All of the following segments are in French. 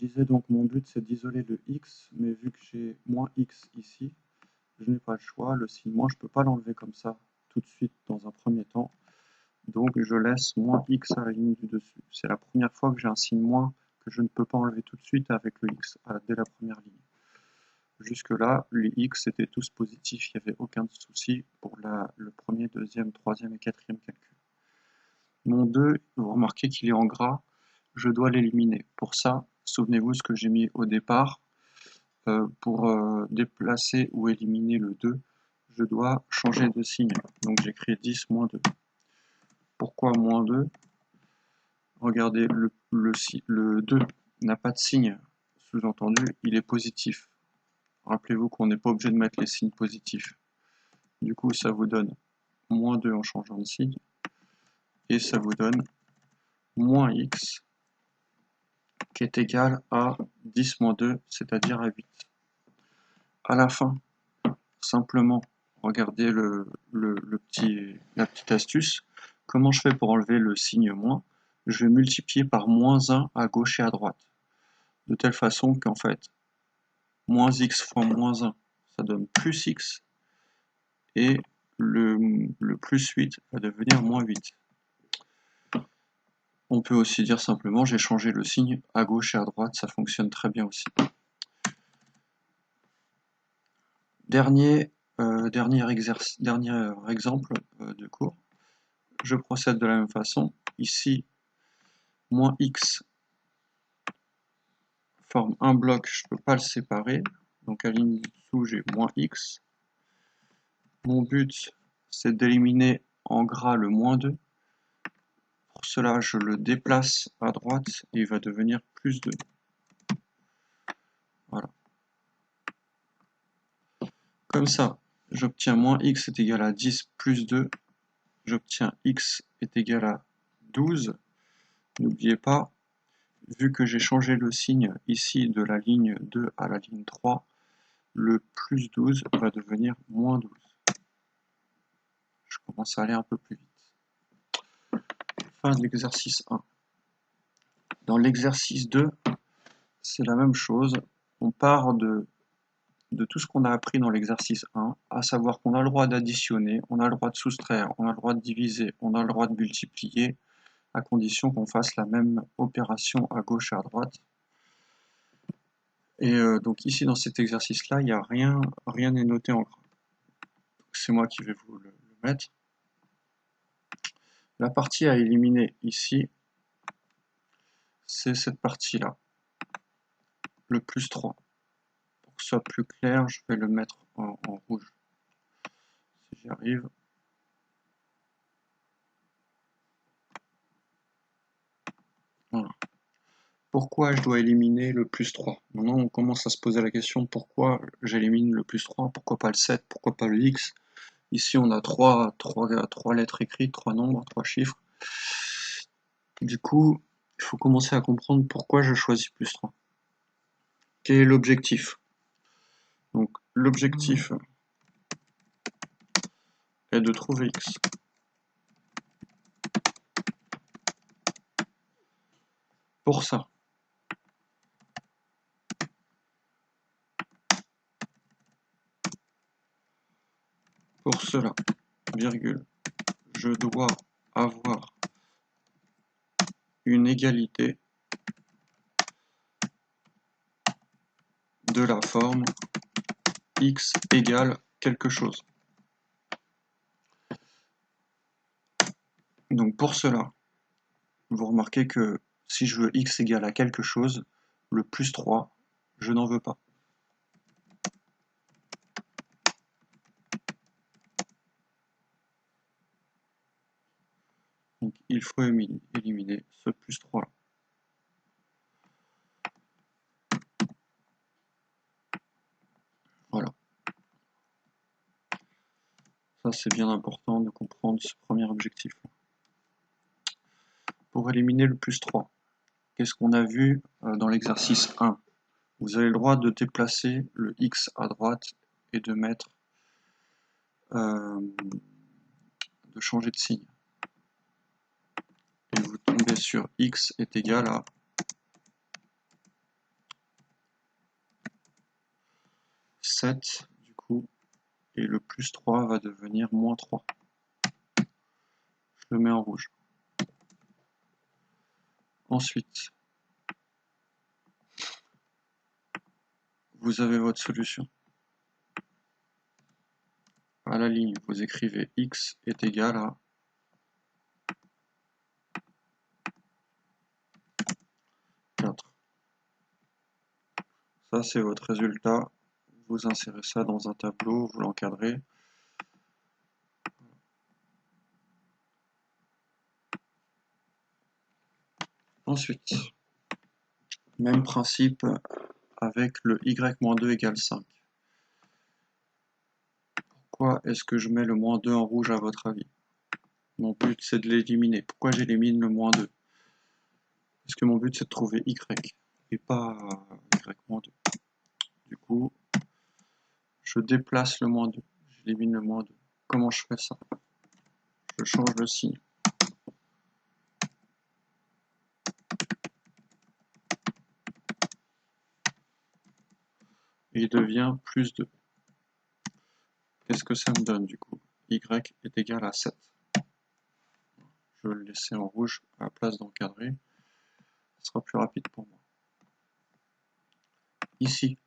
disais donc mon but c'est d'isoler le x, mais vu que j'ai moins x ici, je n'ai pas le choix. Le signe moins, je ne peux pas l'enlever comme ça tout de suite dans un premier temps. Donc je laisse moins x à la ligne du dessus. C'est la première fois que j'ai un signe moins que je ne peux pas enlever tout de suite avec le x dès la première ligne. Jusque-là, les x étaient tous positifs, il n'y avait aucun souci pour le premier, deuxième, troisième et quatrième calcul. Mon 2, vous remarquez qu'il est en gras, je dois l'éliminer. Pour ça, souvenez-vous ce que j'ai mis au départ. Pour déplacer ou éliminer le 2, je dois changer de signe. Donc j'écris 10 moins 2. Pourquoi moins 2? Regardez, le 2 n'a pas de signe, sous-entendu, il est positif. Rappelez-vous qu'on n'est pas obligé de mettre les signes positifs. Du coup, ça vous donne moins 2 en changeant de signe. Et ça vous donne moins x, qui est égal à 10 moins 2, c'est-à-dire à 8. À la fin, simplement, regardez la petite astuce. Comment je fais pour enlever le signe moins? Je vais multiplier par moins 1 à gauche et à droite. De telle façon qu'en fait, moins x fois moins 1, ça donne plus x. Et le plus 8 va devenir moins 8. On peut aussi dire simplement, j'ai changé le signe à gauche et à droite, ça fonctionne très bien aussi. Dernier exemple de cours. Je procède de la même façon. Ici, moins x forme un bloc, je ne peux pas le séparer. Donc à la ligne dessous, j'ai moins x. Mon but, c'est d'éliminer en gras le moins 2. Pour cela, je le déplace à droite et il va devenir plus 2. Voilà. Comme ça, j'obtiens moins x est égal à 10 plus 2. J'obtiens x est égal à 12. N'oubliez pas, vu que j'ai changé le signe ici de la ligne 2 à la ligne 3, le plus 12 va devenir moins 12. Je commence à aller un peu plus vite. Fin de l'exercice 1. Dans l'exercice 2, c'est la même chose. On part de tout ce qu'on a appris dans l'exercice 1, à savoir qu'on a le droit d'additionner, on a le droit de soustraire, on a le droit de diviser, on a le droit de multiplier, à condition qu'on fasse la même opération à gauche et à droite. Et donc ici dans cet exercice-là, il n'y a rien n'est noté en gras. C'est moi qui vais vous le mettre. La partie à éliminer ici, c'est cette partie-là, le plus 3. Pour que ce soit plus clair, je vais le mettre en rouge. Si j'y arrive. Voilà. Pourquoi je dois éliminer le plus 3? Maintenant, on commence à se poser la question pourquoi j'élimine le plus 3, pourquoi pas le 7, pourquoi pas le x? Ici, on a trois lettres écrites, 3 nombres, 3 chiffres. Du coup, il faut commencer à comprendre pourquoi je choisis plus 3. Quel est l'objectif? Donc, l'objectif est de trouver x. Pour ça, pour cela, virgule, je dois avoir une égalité de la forme x égale quelque chose. Donc pour cela, vous remarquez que si je veux x égale à quelque chose, le plus 3, je n'en veux pas. Donc il faut éliminer ce plus 3 là. Voilà. Ça c'est bien important de comprendre ce premier objectif. Pour éliminer le plus 3, qu'est-ce qu'on a vu dans l'exercice 1? Vous avez le droit de déplacer le x à droite et de mettre de changer de signe. Et vous tombez sur x est égal à 7, du coup, et le plus 3 va devenir moins 3. Je le mets en rouge. Ensuite, vous avez votre solution. À la ligne, vous écrivez x est égal à 4. Ça, c'est votre résultat. Vous insérez ça dans un tableau, vous l'encadrez. Ensuite, même principe avec le y-2 égale 5. Pourquoi est-ce que je mets le moins 2 en rouge à votre avis? Mon but, c'est de l'éliminer. Pourquoi j'élimine le moins 2? Parce que mon but, c'est de trouver y et pas y-2. Du coup, je déplace le moins 2. J'élimine le moins 2. Comment je fais ça? Je change le signe. Et il devient plus 2. Qu'est-ce que ça me donne du coup? Y est égal à 7. Je vais le laisser en rouge à la place d'encadrer. Ce sera plus rapide pour moi. Ici,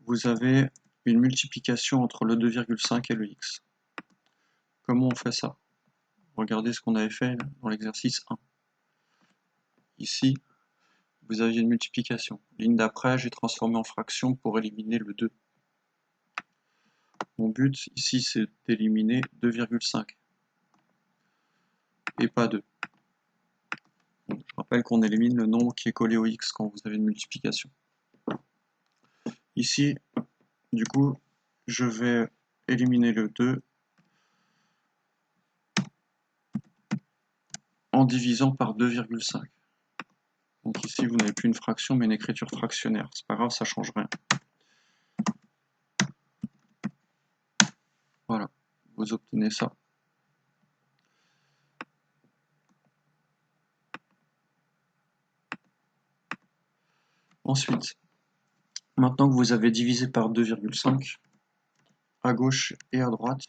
vous avez une multiplication entre le 2,5 et le x. Comment on fait ça? Regardez ce qu'on avait fait dans l'exercice 1. Ici, vous aviez une multiplication. Ligne d'après, j'ai transformé en fraction pour éliminer le 2. Mon but ici, c'est d'éliminer 2,5 et pas 2. Donc, je rappelle qu'on élimine le nombre qui est collé au x quand vous avez une multiplication. Ici, du coup, je vais éliminer le 2 en divisant par 2,5. Donc ici, vous n'avez plus une fraction, mais une écriture fractionnaire. C'est pas grave, ça change rien. Voilà, vous obtenez ça. Ensuite, maintenant que vous avez divisé par 2,5, à gauche et à droite,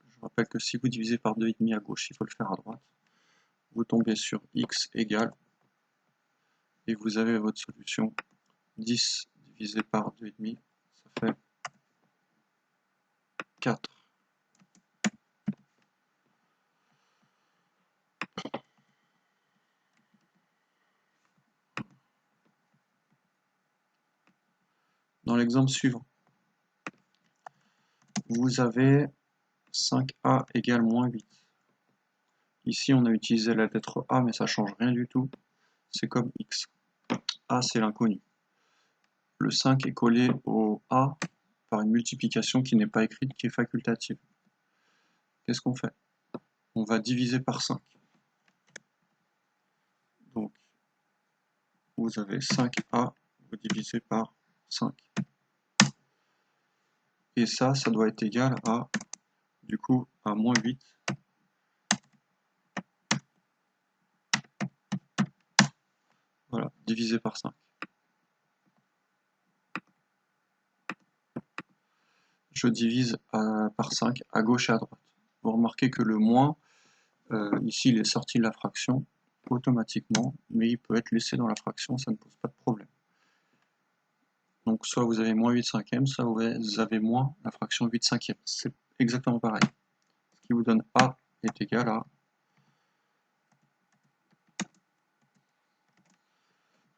je rappelle que si vous divisez par 2,5 à gauche, il faut le faire à droite, vous tombez sur x égale, et vous avez votre solution, 10 divisé par 2,5, ça fait 4. Dans l'exemple suivant, vous avez 5a égale moins 8. Ici, on a utilisé la lettre A, mais ça ne change rien du tout. C'est comme x. A, c'est l'inconnu. Le 5 est collé au A par une multiplication qui n'est pas écrite, qui est facultative. Qu'est-ce qu'on fait? On va diviser par 5. Donc, vous avez 5a, vous divisez par 5. Et ça doit être égal à, du coup, à moins 8. Voilà, divisé par 5. Je divise par 5 à gauche et à droite. Vous remarquez que le moins, ici, il est sorti de la fraction automatiquement, mais il peut être laissé dans la fraction, ça ne pose pas de problème. Donc soit vous avez moins 8 cinquièmes, soit vous avez moins la fraction 8 cinquièmes. C'est exactement pareil. Ce qui vous donne A est égal à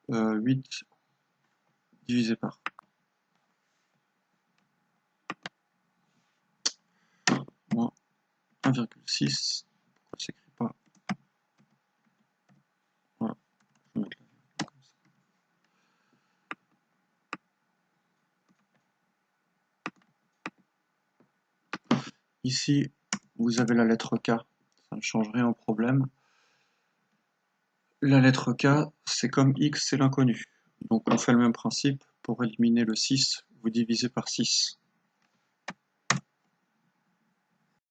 8 divisé par moins 1,6. Pourquoi ça s'écrit pas? Voilà, je vais mettre la virgule comme ça. Ici, vous avez la lettre K, ça ne change rien au problème. La lettre K, c'est comme X, c'est l'inconnu. Donc on fait le même principe, pour éliminer le 6, vous divisez par 6.